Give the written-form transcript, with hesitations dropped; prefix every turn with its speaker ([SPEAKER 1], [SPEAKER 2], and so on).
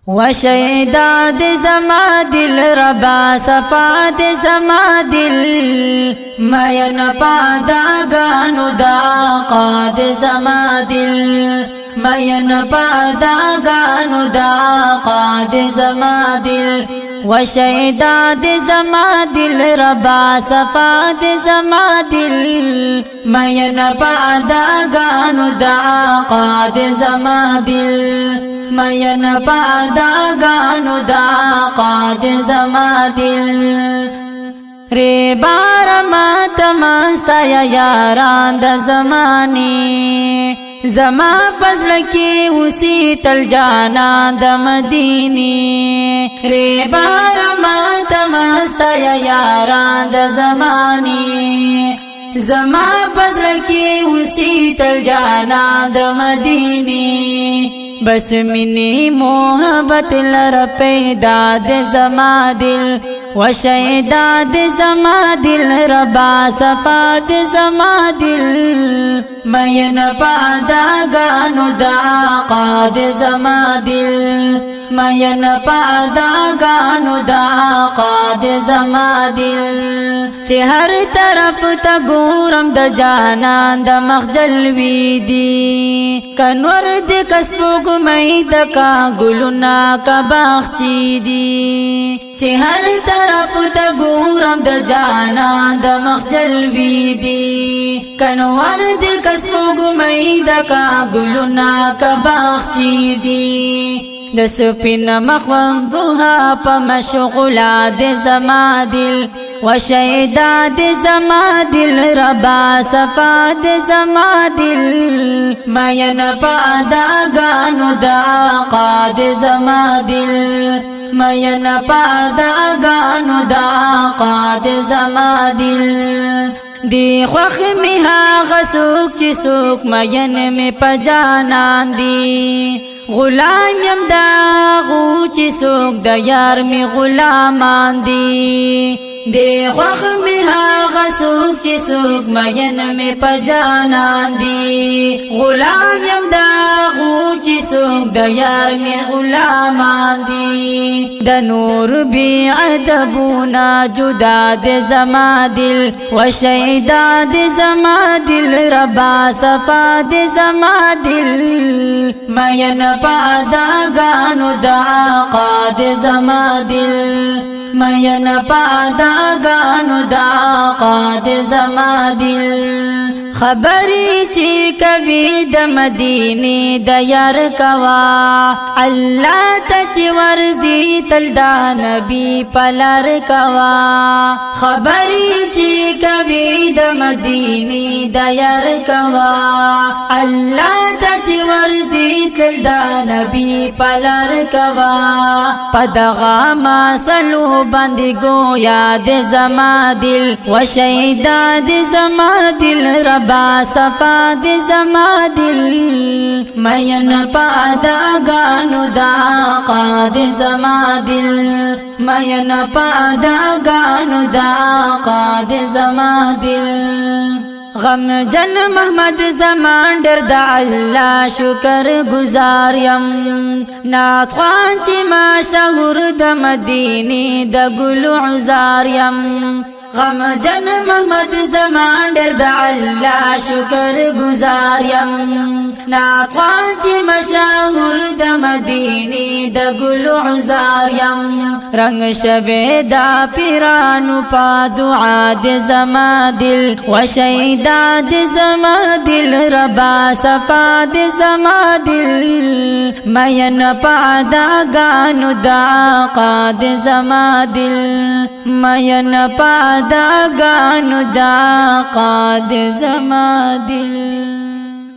[SPEAKER 1] وشیداد زما دل ربا صفاد زما دل مین پاداگانو دا قاد زما دل مین پاداگانو دا قاد زما دل وشیداد زما دل ربا صفاد زما دل مین پاداگانو دا قاد زما دل مین پاداگانو دا قاد زما دل ری بار ما تماستا یا یاران دا زمانی زما پزلکی اسی تل جانا دا مدینی ری بار ما تماستا یا یاران دا زمانی زما پزلکی اسی تل جانا دا مدینی بس منی محبت لر پیدا د زما دل وشیدا د زما دل ربا صفا د زما دل مین پاداگانو دا قاد زما دل مین پاداگانو دا قاد زما دل چه هر طرف تا گورم د جانان د مخجل وی دی کنور د کسبو گمی د کا گلونا کا باغچی دی چه هر طرف تا گورم د جانان د مخجل وی دی کنور د کسبو گمی د کا گلونا کا باغچی دی د سپین مخوان دوها په مشغولا د زما دل وشیدا د زما دل ربا صفا د زما دل مین پاداگانو دا قاد زما دل مین پاداگانو دا قاد زما دل دی خوخ می هاغه سوک چې سوک مین می پجانان دی غلام یم دا غو چې سوک د یار می غلامان دی دی خوخ می هاغه سوک چې سوک مین می پجانان دی غلام یم دا غو چې سوک د یار می غلامان دی د نور بی ادبونا جدا د زما دل وشیدا د زما دل ربا صفا د زما دل مین پاداگانو دا قاد زما دل مین پاداگانو دا قاد زما دل خبری چی کوي د مدینه د یار کوا الله ته چی ورزی تل دا نبی پلار کوا خبری چی کوي د مدینه د یار کوا الله ته چی ورزی تل دا نبی پلار کوا پدغا ما سلو باندې گویا د زما دل وشیدا د زما دل ربا صفا د زما دل مین پاداگانو دا قاد زما دل مین پاداگانو دا قاد زما دل غم جن محمد زمان ډر د الله شکر گزار یم نات خوان چې ما شهور د مدینه د ګل عزار یم غم جن محمد زمان ډر د الله شکر گزار یم نات خوان چې مشهور د مدینه د ګل عزار یم رنگ شوه دا پیرانو پا دعا د زما دل وشیدا د زما دل ربا صفا د زما دل مین پاداگانو دا قاد زما دل مین پاداگانو دا قاد زما دل